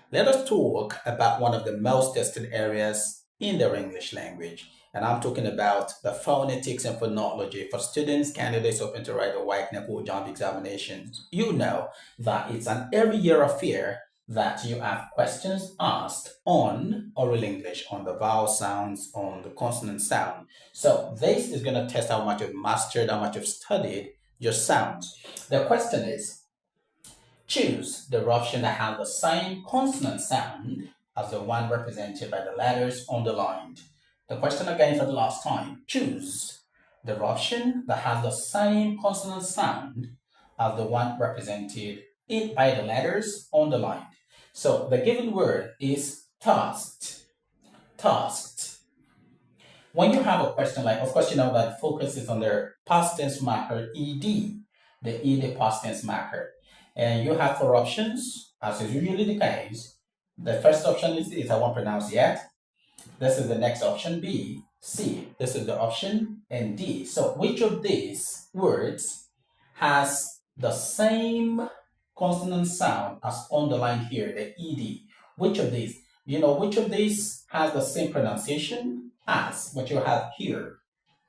Let us talk about one of the most tested areas in the English language. And I'm talking about the phonetics and phonology for students, candidates hoping to write a WAEC, NECO, JAMB examinations. You know that it's an every year affair that you have questions asked on oral English, on the vowel sounds, on the consonant sound. So this is going to test how much you've mastered, how much you've studied your sounds. The question is, choose the option that has the same consonant sound as the one represented by the letters underlined. The question again for the last time. Choose the option that has the same consonant sound as the one represented by the letters underlined. So the given word is tasked. Tasked. When you have a question like, of course, you know that focus is on the past tense marker ed, the ed past tense marker. And you have four options, as is usually the case. The first option is I won't pronounce yet. This is the next option, B. C, this is the option, and D. So which of these words has the same consonant sound as underlined here, the ed? Which of these? You know, which of these has the same pronunciation as what you have here?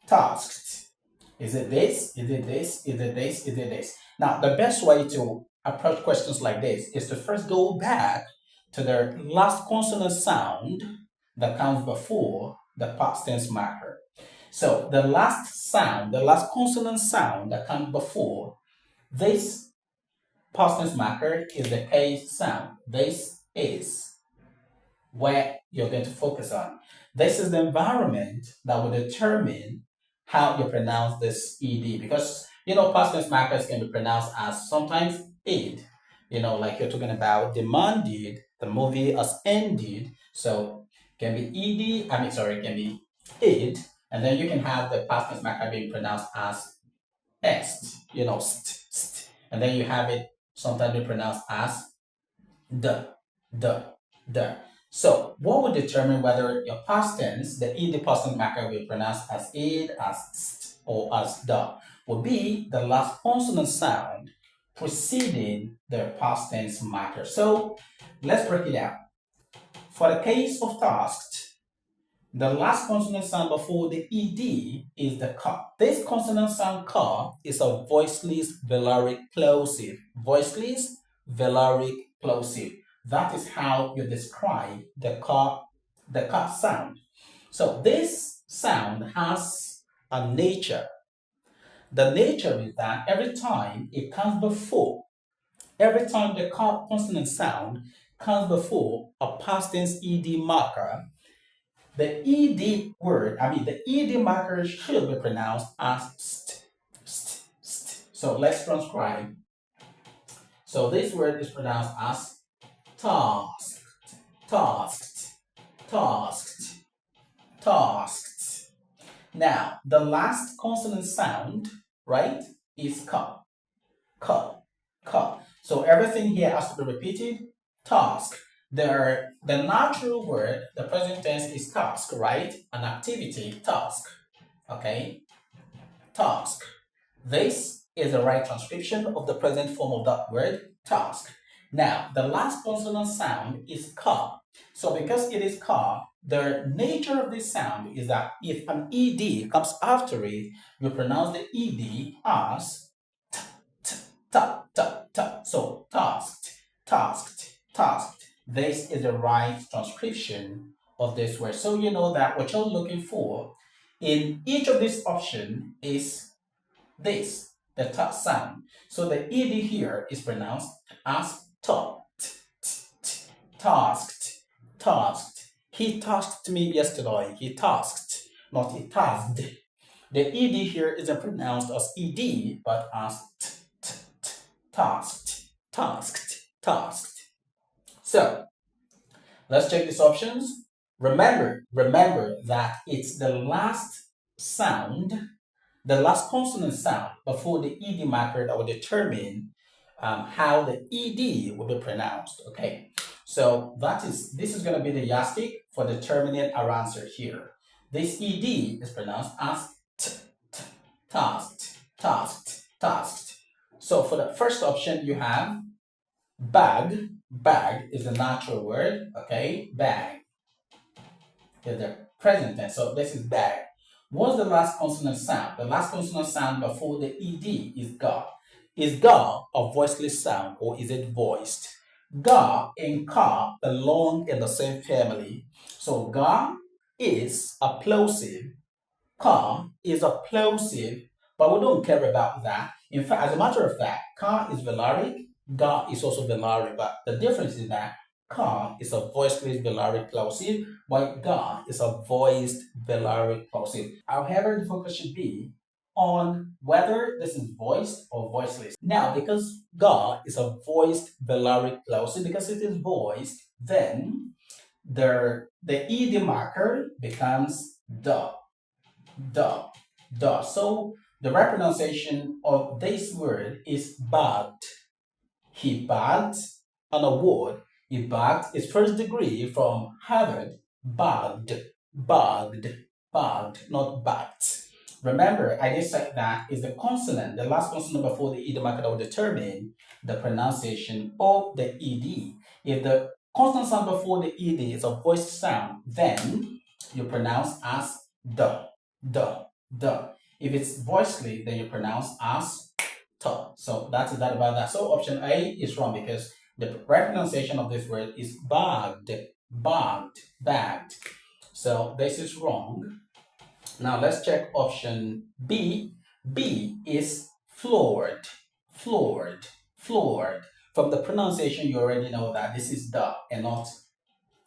Tasked. Is it this? Is it this? Is it this? Is it this? Now, the best way to approach questions like this is to first go back to the last consonant sound that comes before the past tense marker. So the last sound, the last consonant sound that comes before this past tense marker is the case sound. This is where you're going to focus on. This is the environment that will determine how you pronounce this ed, because you know past tense markers can be pronounced as sometimes id. You know, like you're talking about demanded, the movie as ended, so can be ed. I mean, sorry, it can be id, and then you can have the past tense marker being pronounced as est. You know, and then you have it sometimes be pronounced as the, the, the. So what will determine whether your past tense, the ed past tense marker will be pronounced as id, as st, or as the, will be the last consonant sound preceding the past tense marker. So let's break it down. For the case of tasked, the last consonant sound before the ed is the ka. This consonant sound ka is a voiceless velaric plosive. Voiceless velaric plosive. That is how you describe the ka sound. So this sound has a nature. The nature is that every time it comes before, every time the ka consonant sound comes before a past tense ed marker, the ed word, the ed marker should be pronounced as st, st, st. So let's transcribe. So this word is pronounced as tasked, tasked, tasked, tasked. Now, the last consonant sound, right, is ka, ka, ka. So everything here has to be repeated. Task. The natural word, the present tense is task, right? An activity, task. Okay? Task. This is the right transcription of the present form of that word, task. Now, the last consonant sound is ka. So because it is ka, the nature of this sound is that if an ed comes after it, you pronounce the ed as t, t, ta, ta, ta. So tasked, tasked, tasked. This is the right transcription of this word. So you know that what you're looking for in each of these options is this, the ta sound. So the ed here is pronounced as ta, tasked, tasked. He tasked me yesterday. He tasked, not he tasked. The ed here isn't pronounced as ed, but as tasked, tasked, tasked. So let's check these options. Remember that it's the last sound, the last consonant sound before the ed marker that will determine how the ed will be pronounced. Okay, so this is going to be the yardstick for determining our answer here. This ed is pronounced as tasked, tasked, tasked. So for the first option, you have bag, Bag is the natural word, okay? Bag is the present tense. So this is bag. What's the last consonant sound? The last consonant sound before the ed is ga. Is ga a voiceless sound or is it voiced? Ga and ka belong in the same family. So ga is a plosive, ka is a plosive, but we don't care about that. In fact, as a matter of fact, ka is velaric, ga is also velaric, but the difference is that ka is a voiceless velaric plosive, while ga is a voiced velaric plosive. However, the focus should be on whether this is voiced or voiceless. Now, because ga is a voiced velaric plosive, because it is voiced, then the ed marker becomes the, the. So the right pronunciation of this word is bagged. He bagged an award. He bagged his first degree from Harvard. Bagged, bagged, bagged, not bagged. Remember, I just said that is the consonant, the last consonant before the ed marker that will determine the pronunciation of the ed. If the consonant sound before the ed is a voiced sound, then you pronounce as the, the. If it's voiceless, then you pronounce as t. So that's that about that. So option A is wrong because the right pronunciation of this word is bagged, bagged, bagged. So this is wrong. Now let's check option B. B is floored, floored, floored. From the pronunciation, you already know that this is the and not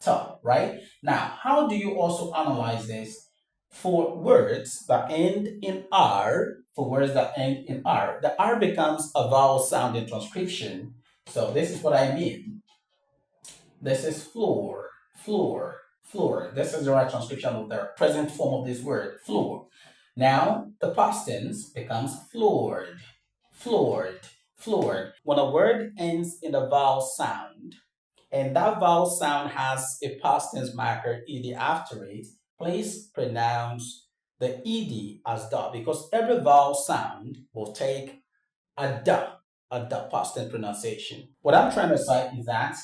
t, right? Now, how do you also analyze this? For words that end in R, for words that end in R, the R becomes a vowel sound in transcription. So this is what I mean. This is floor, floor, floor. This is the right transcription of the present form of this word, floor. Now, the past tense becomes floored, floored, floored. When a word ends in a vowel sound, and that vowel sound has a past tense marker ed after it, please pronounce the ed as da because every vowel sound will take a da past tense pronunciation. What I'm trying to say is that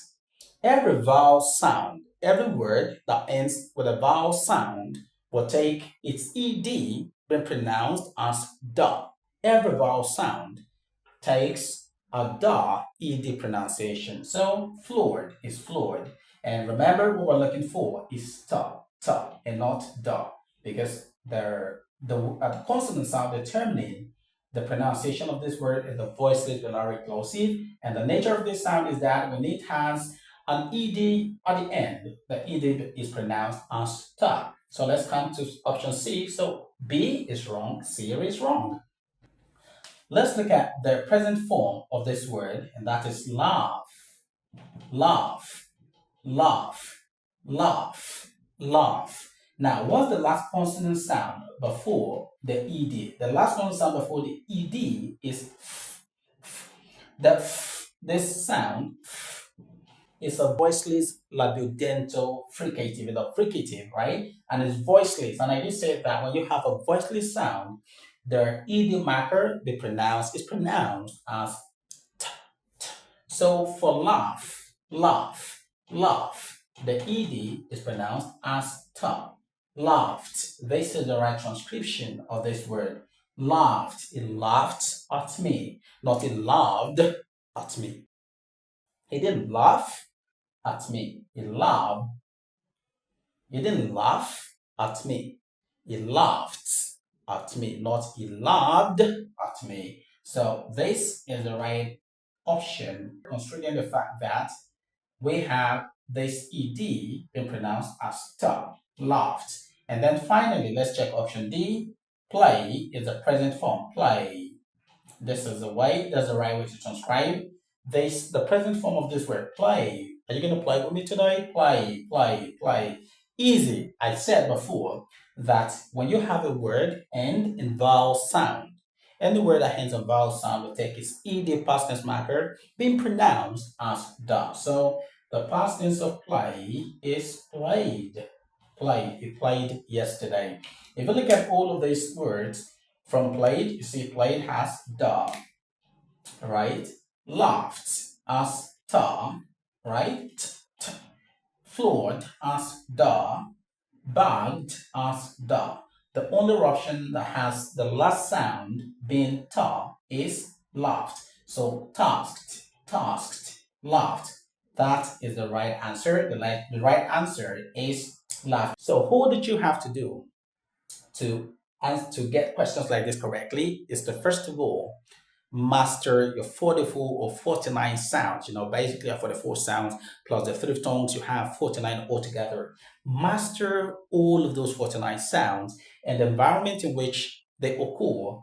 every vowel sound, every word that ends with a vowel sound will take its ed being pronounced as da. Every vowel sound takes a da ed pronunciation. So floored is floored. And remember what we're looking for is ta, and not da, because the consonant sound determining the pronunciation of this word is the voiceless velaric plosive. And the nature of this sound is that when it has an ed at the end, the ed is pronounced as ta. So let's come to option C. So B is wrong, C is wrong. Let's look at the present form of this word, and that is laugh, laugh, laugh, laugh, laugh. Now, what's the last consonant sound before the ed? The last consonant sound before the ed is f. This sound is a voiceless labiodental fricative. It's a fricative, right? And it's voiceless. And I did say that when you have a voiceless sound, the ed marker is pronounced as t, t. So for laugh, laugh, laugh, the ed is pronounced as t. Laughed. This is the right transcription of this word. Laughed. It laughed at me, not it laughed at me. He didn't laugh at me. He laughed. He didn't laugh at me. He laughed at me, not he laughed at me. So this is the right option, considering the fact that we have this ed being pronounced as t, laughed. And then finally, let's check option D. Play is the present form. Play. This is that's the right way to transcribe this, the present form of this word, play. Are you going to play with me today? Play, play, play. Easy. I said before that when you have a word end in vowel sound, any word that ends in vowel sound will take its ed past tense marker being pronounced as da. So the past tense of play is played. Played. He played yesterday. If you look at all of these words, from played, you see played has da, right? Laughed as ta, right? Floored as da, bagged as da. The only option that has the last sound being ta is laughed. So tasked, laughed. That is the right answer. The right answer is laughed. So what did you have to do to get questions like this correctly? Is to first of all master your 44 or 49 sounds. Basically 44 sounds plus the three tones, you have 49 altogether. Master all of those 49 sounds and the environment in which they occur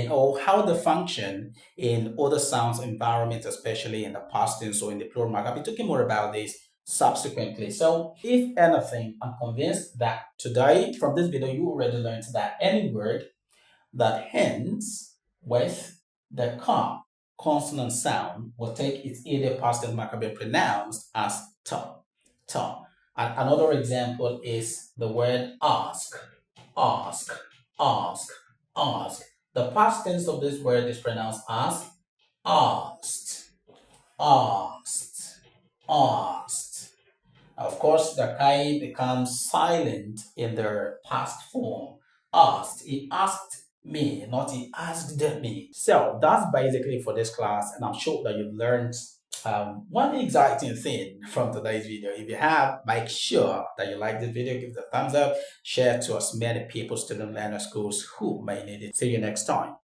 or how they function in other sounds environments, especially in the past tense or in the plural mark. I'll be talking more about this subsequently. So if anything, I'm convinced that today from this video, you already learned that any word that ends with the ka consonant sound will take its either past tense marker being pronounced as ta, ta. And another example is the word ask, ask, ask, ask. The past tense of this word is pronounced as asked, asked, asked. Of course, the kai becomes silent in their past form. Asked. He asked me, not he asked me. So that's basically for this class, and I'm sure that you've learned one exciting thing from today's video. If you have, make sure that you like this video, give it a thumbs up, share it to as many people, student learner schools who may need it. See you next time.